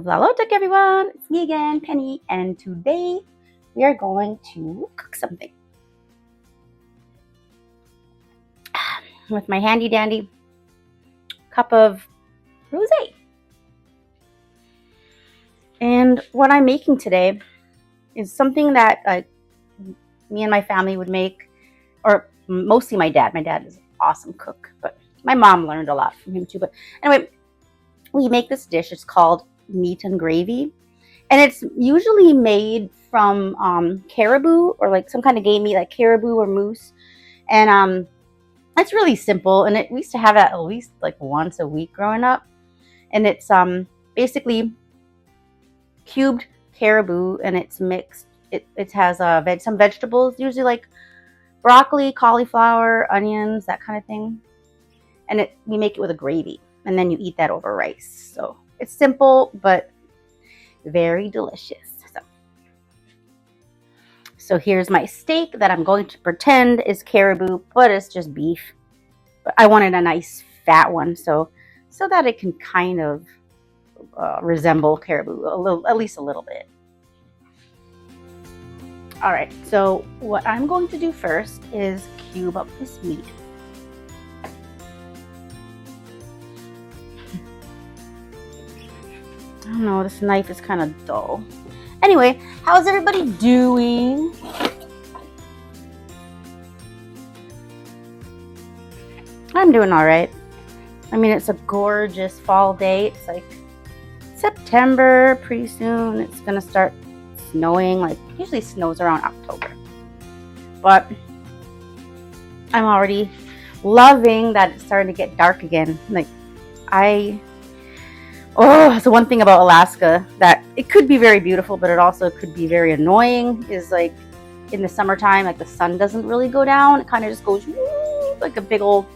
Hello tech everyone, it's me again, Penny, and today we are going to cook something with my handy dandy cup of rosé. And what I'm making today is something that me and my family would make, or mostly my dad. My dad is an awesome cook, but my mom learned a lot from him too. But anyway, we make this dish. It's called meat and gravy. And it's usually made from caribou or like some kind of game meat, like caribou or moose. And it's really simple. And we used to have that at least like once a week growing up. And it's basically cubed caribou, and it's mixed. It has some vegetables, usually like broccoli, cauliflower, onions, that kind of thing. And we make it with a gravy, and then you eat that over rice. So it's simple, but very delicious. So here's my steak that I'm going to pretend is caribou, but it's just beef. But I wanted a nice fat one, so that it can kind of resemble caribou at least a little bit. All right, so what I'm going to do first is cube up this meat. I don't know, this knife is kind of dull. Anyway, how's everybody doing? I'm doing all right. I mean, it's a gorgeous fall day. It's like September, pretty soon. It's gonna start snowing. Like, usually snows around October. But I'm already loving that it's starting to get dark again. Like, it's the one thing about Alaska that it could be very beautiful, but it also could be very annoying, is like in the summertime, like the sun doesn't really go down. It kind of just goes like a big old,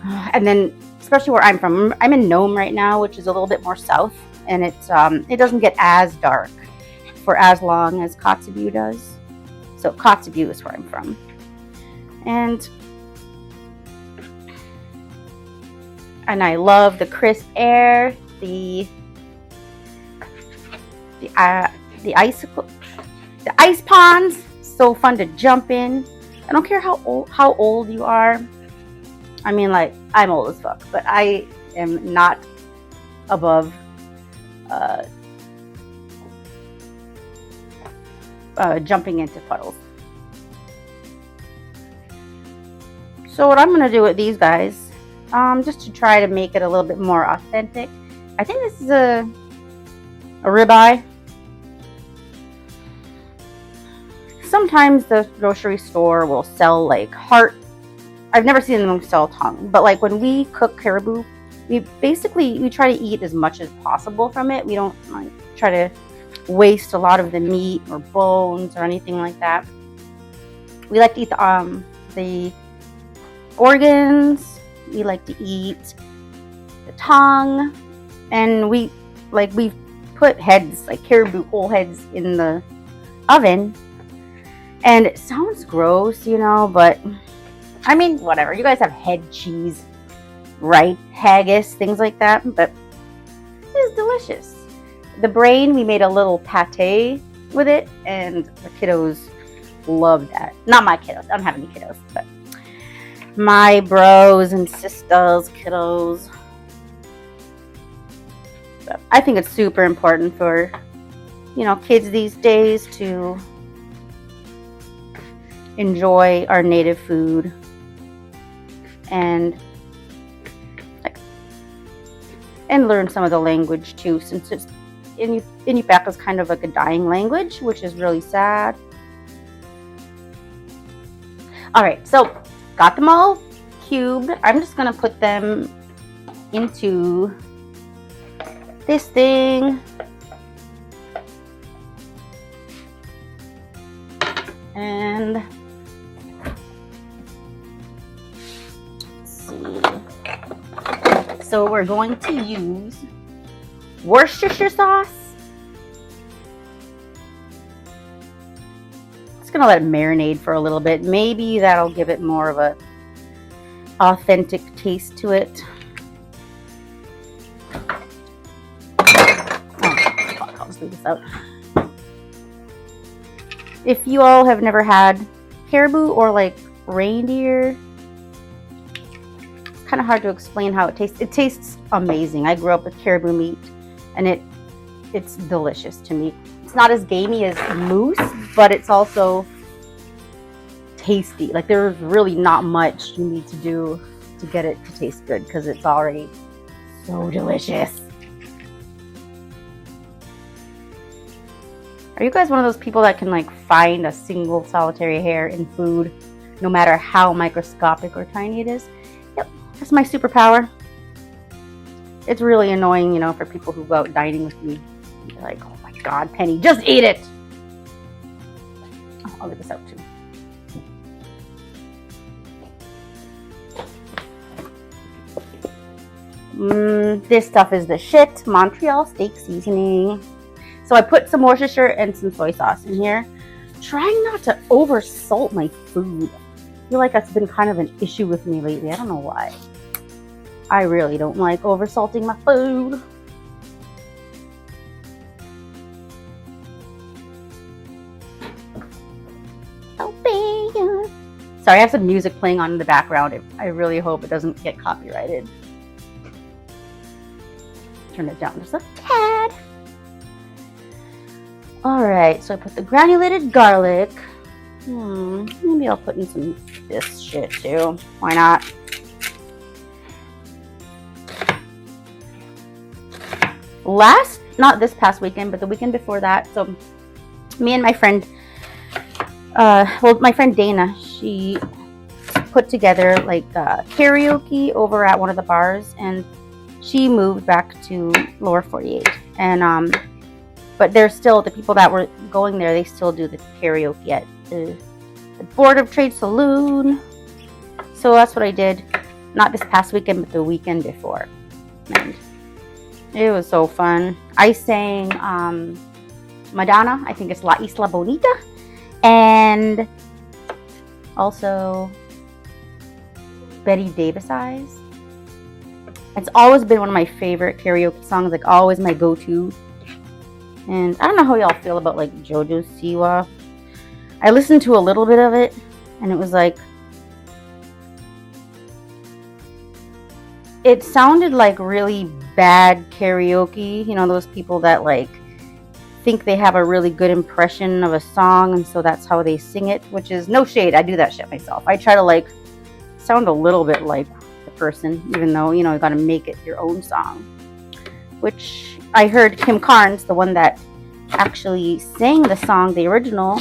and then especially where I'm from, I'm in Nome right now, which is a little bit more south, and it doesn't get as dark for as long as Kotzebue does. So Kotzebue is where I'm from. And I love the crisp air, the ice ponds, so fun to jump in. I don't care how old you are. I mean, like, I'm old as fuck, but I am not above jumping into puddles. So what I'm gonna do with these guys, just to try to make it a little bit more authentic, I think this is a ribeye. Sometimes the grocery store will sell like heart. I've never seen them sell tongue, but like when we cook caribou, we try to eat as much as possible from it. We don't like try to waste a lot of the meat or bones or anything like that. We like to eat the organs. We like to eat the tongue, and we've put heads, like caribou whole heads, in the oven. And it sounds gross, but I mean, whatever. You guys have head cheese, right? Haggis, things like that, but it's delicious. The brain, we made a little pate with it, and the kiddos loved that. Not my kiddos. I don't have any kiddos, but my bros and sisters, kiddos. But I think it's super important for, kids these days to enjoy our native food and learn some of the language too, since it's Inupiaq is kind of like a dying language, which is really sad. All right, so got them all cubed. I'm just gonna put them into this thing. And let's see. So we're going to use Worcestershire sauce. Just gonna let it marinate for a little bit. Maybe that'll give it more of a authentic taste to it. squeeze this out. If you all have never had caribou or like reindeer, it's kind of hard to explain how it tastes. It tastes amazing. I grew up with caribou meat, and it's delicious to me. It's not as gamey as moose, but it's also tasty. Like, there's really not much you need to do to get it to taste good because it's already so delicious. Are you guys one of those people that can like find a single solitary hair in food, no matter how microscopic or tiny it is? Yep, that's my superpower. It's really annoying, you know, for people who go out dining with me. They're like, oh my God, Penny, just eat it. Oh, I'll leave this out too. This stuff is the shit. Montreal steak seasoning. So I put some Worcestershire and some soy sauce in here. Trying not to over salt my food. I feel like that's been kind of an issue with me lately. I don't know why. I really don't like over salting my food. Sorry, I have some music playing on in the background. I really hope it doesn't get copyrighted. Turn it down just a tad. Alright, so I put the granulated garlic. Maybe I'll put in some of this shit too. Why not? Not this past weekend, but the weekend before that. So me and my friend, my friend Dana, she put together like karaoke over at one of the bars, and she moved back to Lower 48. And but there's still the people that were going there. They still do the karaoke at the Board of Trade Saloon. So that's what I did. Not this past weekend, but the weekend before. And it was so fun. I sang Madonna. I think it's La Isla Bonita. And also Betty Davis Eyes. It's always been one of my favorite karaoke songs. Like, always my go-to. And I don't know how y'all feel about like JoJo Siwa. I listened to a little bit of it, and it was like, it sounded like really bad karaoke. You know, those people that like think they have a really good impression of a song, and so that's how they sing it, which is no shade. I do that shit myself. I try to like sound a little bit like the person, even though, you know, you got to make it your own song. Which I heard Kim Carnes, the one that actually sang the song, the original,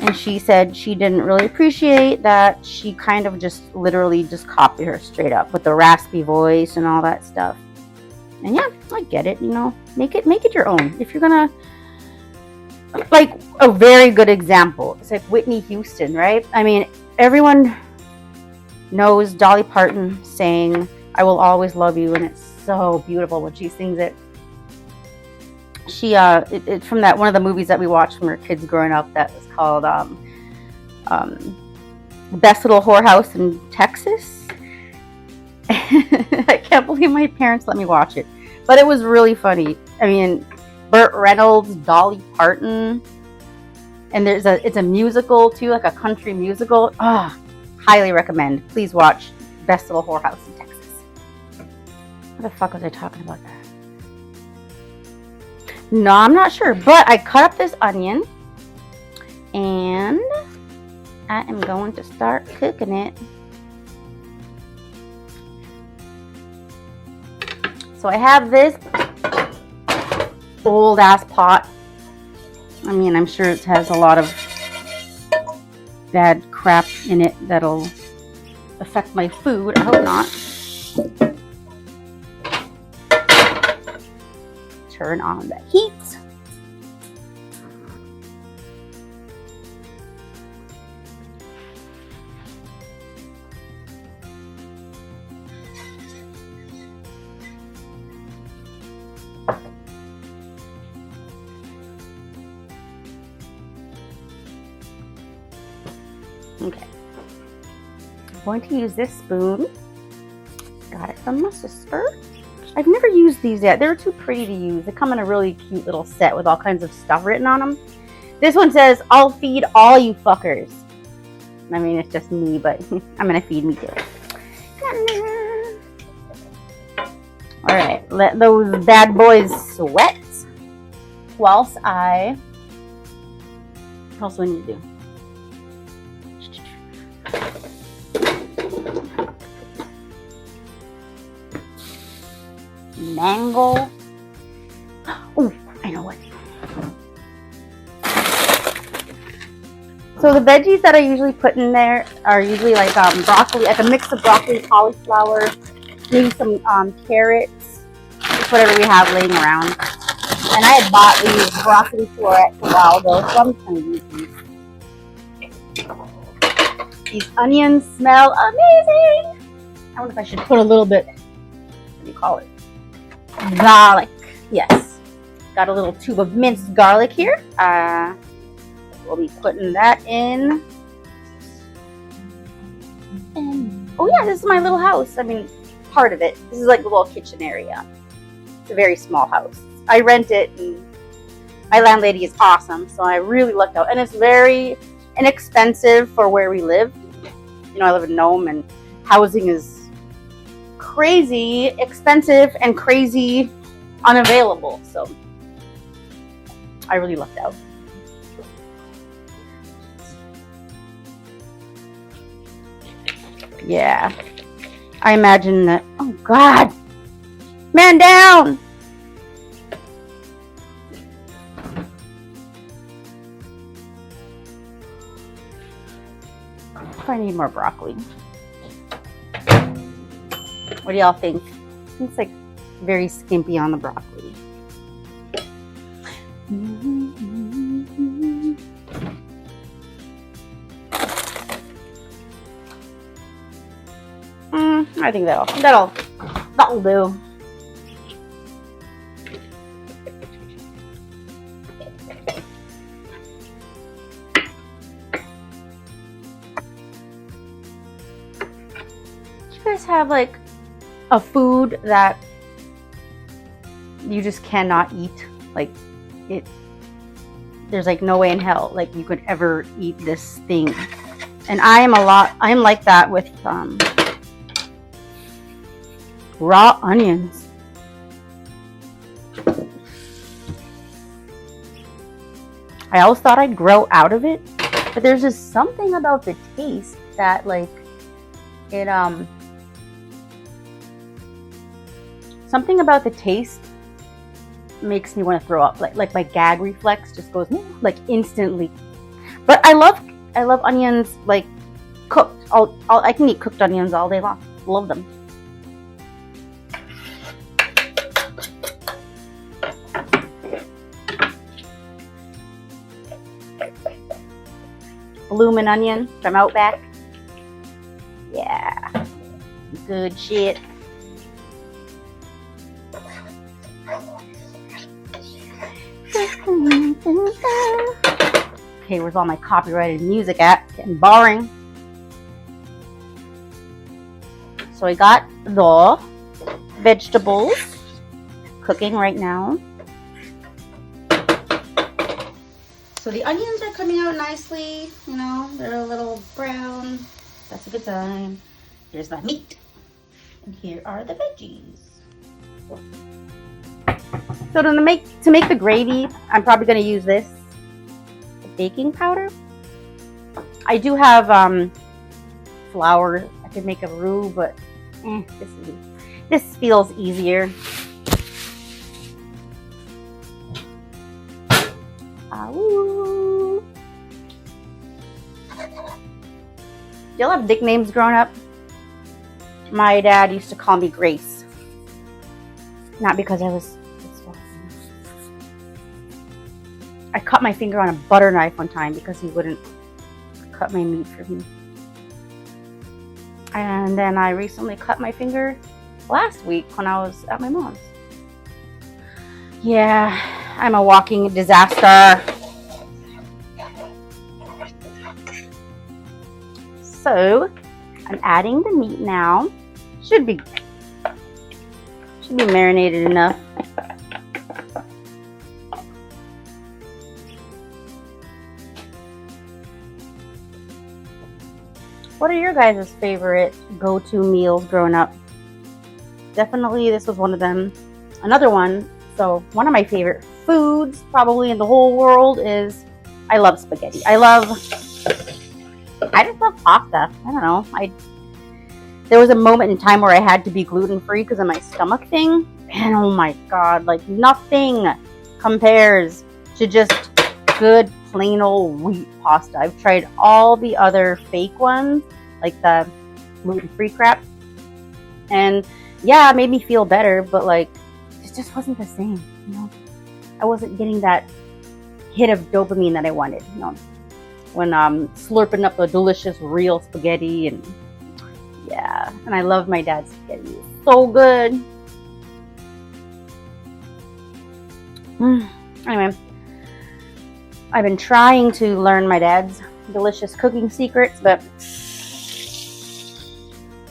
and she said she didn't really appreciate that she kind of just literally just copied her straight up with the raspy voice and all that stuff. And yeah, I get it, you know, make it your own. If you're gonna, like, a very good example, it's like Whitney Houston, right? I mean, everyone knows Dolly Parton saying "I Will Always Love You," and it's so beautiful when she sings it. She it's from that one of the movies that we watched when we were kids growing up, that was called Best Little Whorehouse in Texas. I can't believe my parents let me watch it, but it was really funny. I mean, Burt Reynolds, Dolly Parton, and it's a musical too, like a country musical. Highly recommend. Please watch Best Little Whorehouse in Texas. What the fuck was I talking about that? No, I'm not sure, but I cut up this onion and I am going to start cooking it. So I have this old ass pot. I mean, I'm sure it has a lot of bad crap in it that'll affect my food. I hope not. Turn on the heat. Okay. I'm going to use this spoon. Got it from my sister. I've never used these yet. They're too pretty to use. They come in a really cute little set with all kinds of stuff written on them. This one says, "I'll feed all you fuckers." I mean, it's just me, but I'm gonna feed me too. All right, let those bad boys sweat whilst I. What else do I need to do? Mango. Oh, I know what. So the veggies that I usually put in there are usually like broccoli, like a mix of broccoli, cauliflower, maybe some carrots, just whatever we have laying around. And I had bought these broccoli florets a while ago, so I'm just going to use these. These onions smell amazing. I wonder if I should put a little bit, what do you call it? Garlic. Yes. Got a little tube of minced garlic here. We'll be putting that in. And, oh yeah, this is my little house. I mean, part of it. This is like a little kitchen area. It's a very small house. I rent it, and my landlady is awesome, so I really lucked out. And it's very inexpensive for where we live. You know, I live in Nome, and housing is crazy expensive and crazy unavailable. So I really lucked out. Yeah, I imagine that. Oh God, man down. I need more broccoli. What do y'all think? It's like very skimpy on the broccoli. I think that'll do. Do you guys have like a food that you just cannot eat? Like it, there's like no way in hell like you could ever eat this thing. And I'm like that with raw onions. I always thought I'd grow out of it, but there's just something about the taste that like it something about the taste makes me want to throw up. Like my gag reflex just goes like instantly. But I love onions like cooked. I can eat cooked onions all day long. Love them. Bloomin' onion from Outback. Yeah, good shit. Okay, where's all my copyrighted music at? It's getting boring. So I got the vegetables cooking right now. So the onions are coming out nicely, you know, they're a little brown. That's a good sign. Here's my meat. And here are the veggies. So to make the gravy, I'm probably going to use this baking powder. I do have flour. I could make a roux, but this feels easier. Ooh. Y'all have nicknames growing up? My dad used to call me Grace. Not because I cut my finger on a butter knife one time because he wouldn't cut my meat for me. And then I recently cut my finger last week when I was at my mom's. Yeah, I'm a walking disaster. So I'm adding the meat now. Should be Should be marinated enough. What are your guys' favorite go-to meals growing up? Definitely this was one of them. Another one, so one of my favorite foods probably in the whole world is, I love spaghetti. I just love pasta. I don't know. There was a moment in time where I had to be gluten-free because of my stomach thing. And oh my God, like nothing compares to just good plain old wheat pasta. I've tried all the other fake ones, like the gluten-free crap. And yeah, it made me feel better, but like, it just wasn't the same, you know? I wasn't getting that hit of dopamine that I wanted, you know? When slurping up the delicious real spaghetti, and yeah, and I love my dad's spaghetti. It's so good. Anyway, I've been trying to learn my dad's delicious cooking secrets, but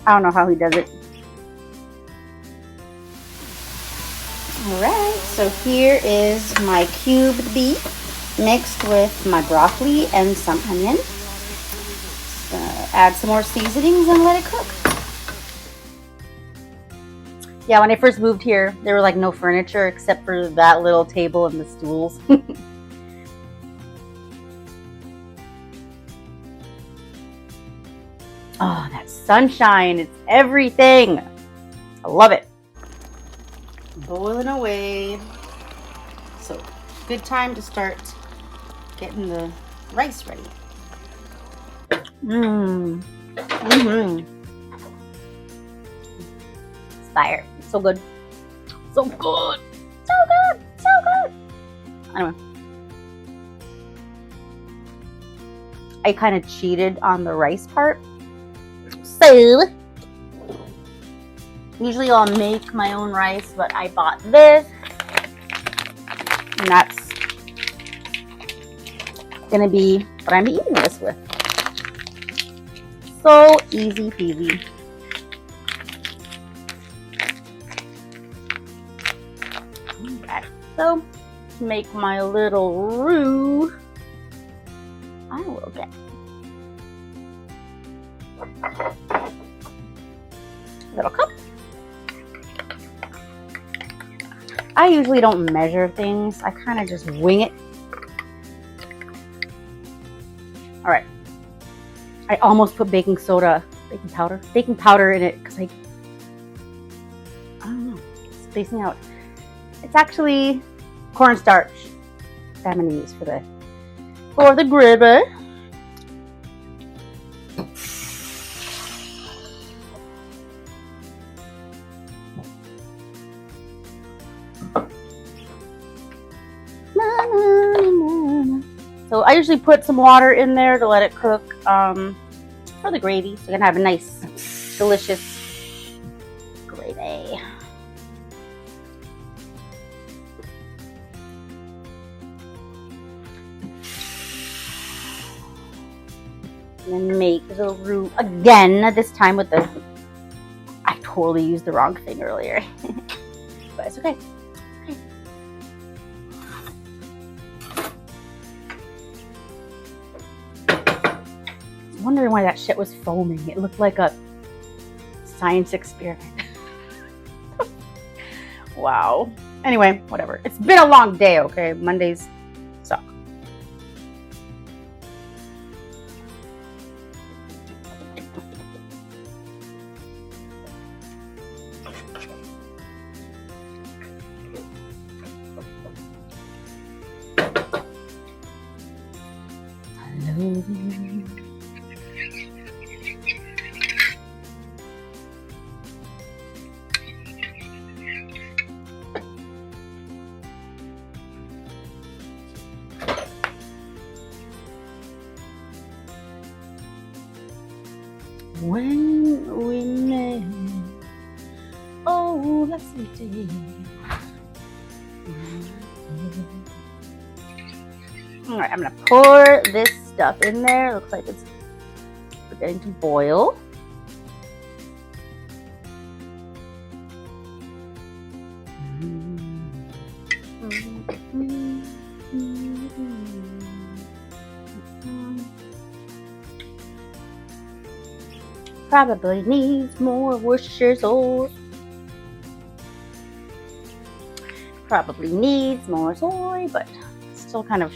I don't know how he does it. Alright, so here is my cubed beef mixed with my broccoli and some onion. Add some more seasonings and let it cook. Yeah, when I first moved here, there were like no furniture except for that little table and the stools. Oh, that sunshine, it's everything. I love it. Boiling away. So, good time to start getting the rice ready. It's fire. It's so good. So good. So good. So good. Anyway. I kind of cheated on the rice part. So, usually I'll make my own rice, but I bought this. And that's gonna be what I'm eating this with. So easy peasy. Okay, so to make my little roux, I will get a little cup. I usually don't measure things. I kind of just wing it. All right. I almost put baking powder in it because I don't know, it's spacing out. It's actually cornstarch that I'm gonna use for the gravy. So I usually put some water in there to let it cook for the gravy, so you can have a nice, delicious gravy. And then make the roux again, this time with the, I totally used the wrong thing earlier. But it's okay. Wondering why that shit was foaming. It looked like a science experiment. Wow. Anyway, whatever. It's been a long day, okay? Mondays suck. I love you. When we met, oh, that's the day. All right, I'm gonna pour this stuff in there. Looks like it's beginning to boil. Probably needs more Worcestershire sauce. Probably needs more soy, but still kind of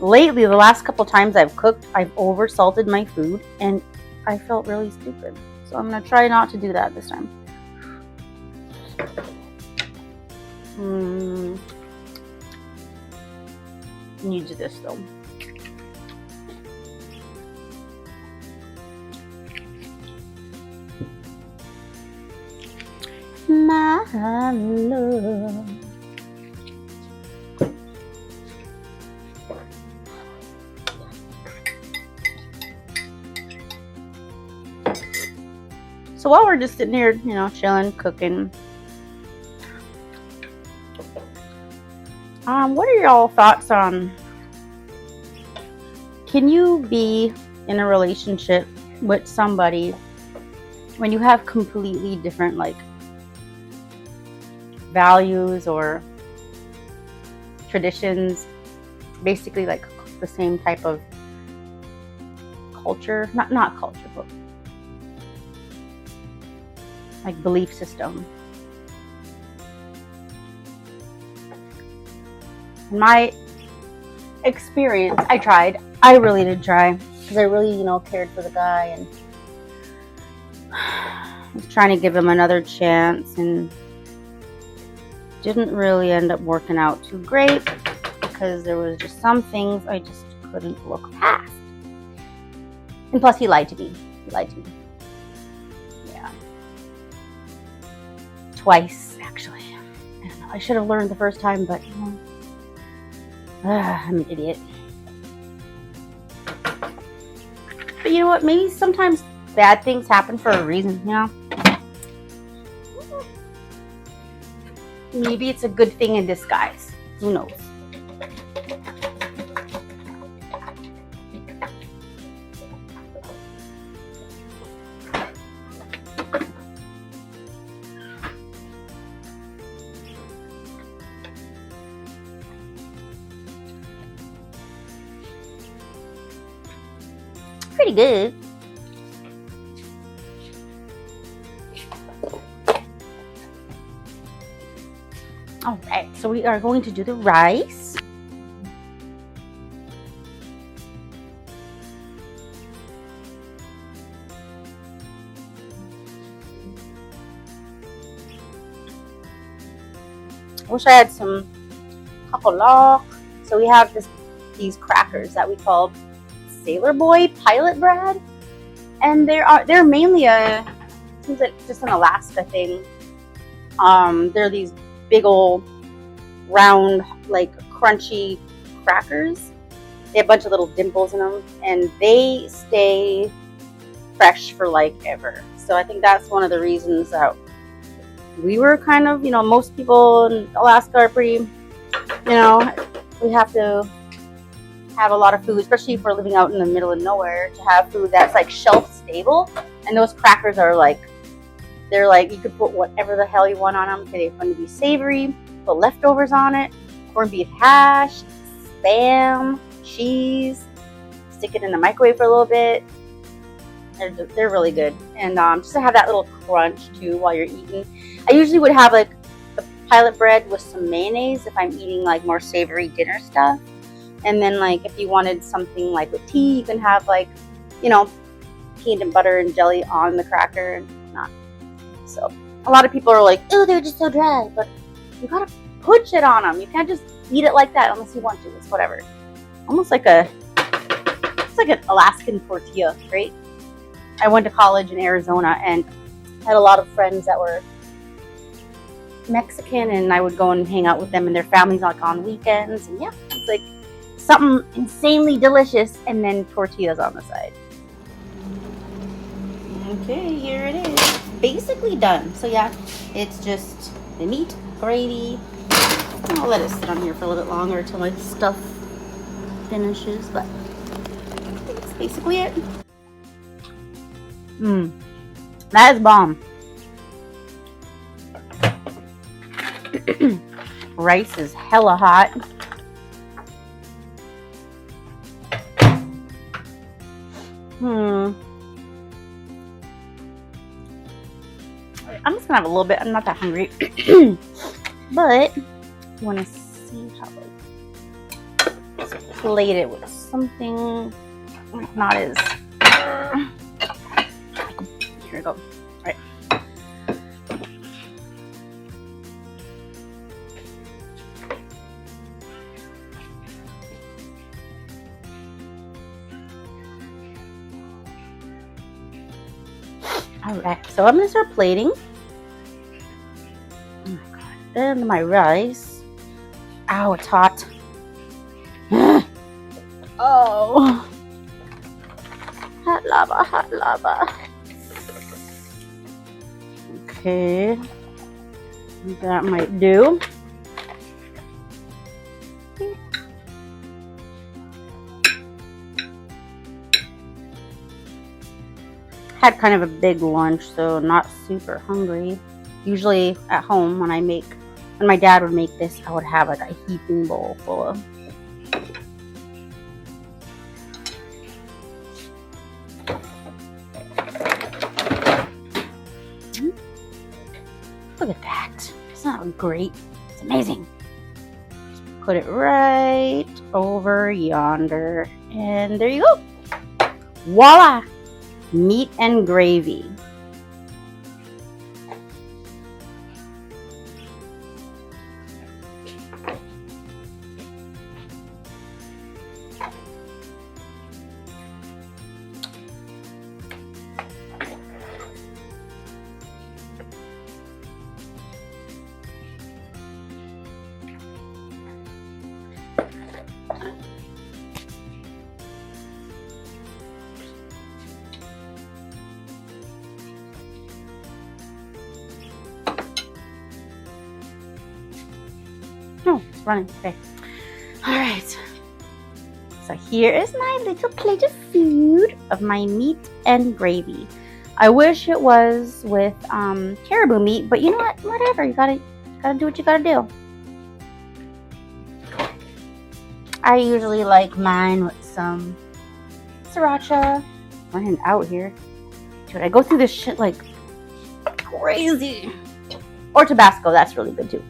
lately, the last couple times I've cooked, I've oversalted my food and I felt really stupid. So I'm gonna try not to do that this time. Needs this though. My love. So while we're just sitting here, chilling, cooking, what are y'all thoughts on, can you be in a relationship with somebody when you have completely different values or traditions, basically the same type of culture, not culture, but belief system? In my experience, I really did try, because I really, cared for the guy and was trying to give him another chance, and didn't really end up working out too great because there was just some things I just couldn't look past. And plus, he lied to me. Yeah. Twice, actually. I don't know. I should have learned the first time, but I'm an idiot. But you know what? Maybe sometimes bad things happen for a reason, Maybe it's a good thing in disguise. Who knows? Pretty good. All right, so we are going to do the rice. I wish I had some kakolak. So we have these crackers that we call Sailor Boy Pilot Bread, and they're mainly seems like just an Alaska thing. They're these big old round crunchy crackers. They have a bunch of little dimples in them, and they stay fresh for ever. So I think that's one of the reasons that we were kind of, most people in Alaska are pretty, we have to have a lot of food, especially if we're living out in the middle of nowhere, to have food that's shelf stable. And those crackers are they're you could put whatever the hell you want on them. They're going to be savory, put leftovers on it, corned beef hash, Spam, cheese, stick it in the microwave for a little bit. They're really good. And just to have that little crunch too while you're eating. I usually would have the pilot bread with some mayonnaise if I'm eating more savory dinner stuff. And then if you wanted something with tea, you can have peanut butter and jelly on the cracker and whatnot. So a lot of people are like, oh, they're just so dry, but you gotta put shit on them. You can't just eat it like that unless you want to. It's whatever. Almost it's like an Alaskan tortilla, right? I went to college in Arizona and had a lot of friends that were Mexican, and I would go and hang out with them and their families on weekends. And yeah, it's something insanely delicious, and then tortillas on the side. Okay, here it is. Basically done. So yeah, it's just the meat, gravy. I'll let it sit on here for a little bit longer until my stuff finishes, but that's basically it. That is bomb. Rice is hella hot. I'm just gonna have a little bit. I'm not that hungry, but you want to see how like plate it with something not as. Here we go. All right. All right. So I'm gonna start plating. Oh my god. Then my rice. Ow, it's hot. Oh. Hot lava, hot lava. Okay. That might do. Had kind of a big lunch, so not super hungry. Usually at home when my dad would make this, I would have like a heaping bowl full of. Look at that. Isn't that great? It's amazing. Just put it right over yonder. And there you go. Voila! Meat and gravy. Oh, it's running. Okay. All right. So here is my little plate of food of my meat and gravy. I wish it was with caribou meat, but you know what? Whatever. You gotta do what you gotta do. I usually like mine with some sriracha. Running out here. Dude, I go through this shit like crazy. Or Tabasco. That's really good too.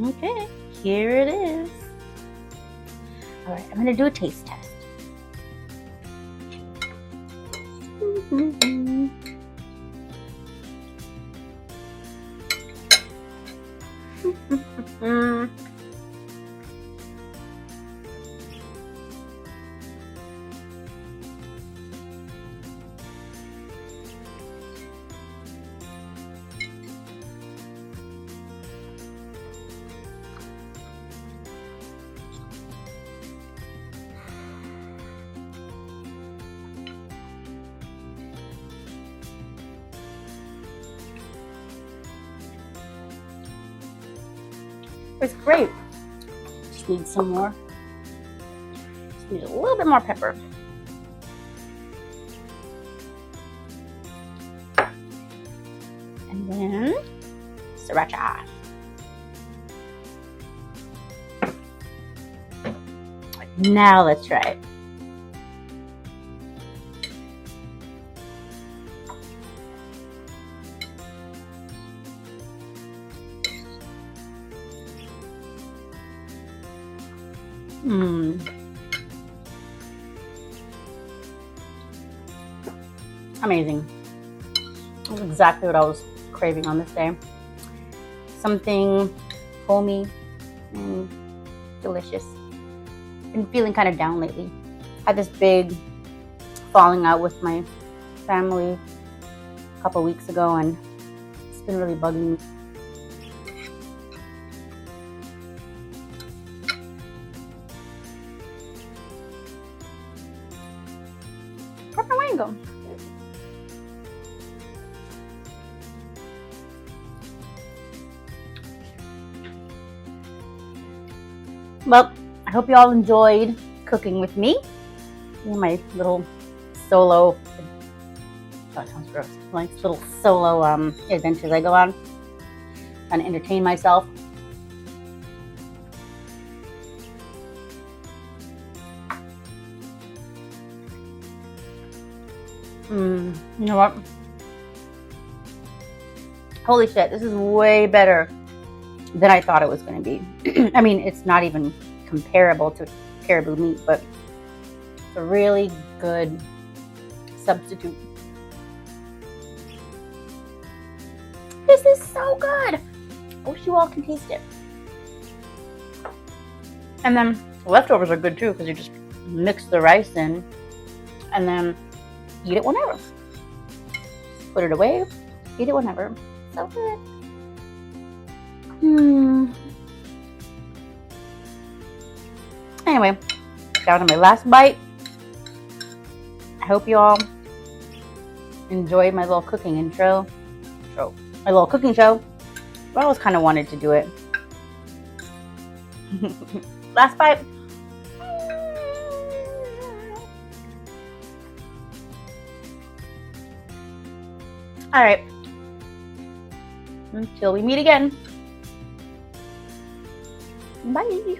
Okay, here it is. All right, I'm gonna do a taste test. It's great. Just need some more. Just need a little bit more pepper. And then sriracha. Now let's try it. Amazing. That's exactly what I was craving on this day. Something homey and delicious. Been feeling kind of down lately. Had this big falling out with my family a couple weeks ago, and it's been really bugging me. Where'd my wine go? Well, I hope you all enjoyed cooking with me. My little solo, that sounds gross, like little solo adventures I go on, trying to entertain myself. You know what? Holy shit, this is way better than I thought it was going to be. I mean, it's not even comparable to caribou meat, but it's a really good substitute. This is so good. I wish you all can taste it. And then leftovers are good too, because you just mix the rice in and then eat it whenever. Put it away, eat it whenever. So good. Anyway, down to my last bite. I hope you all enjoyed my little cooking intro. My little cooking show. I always kind of wanted to do it. Last bite. All right. Until we meet again. Bye.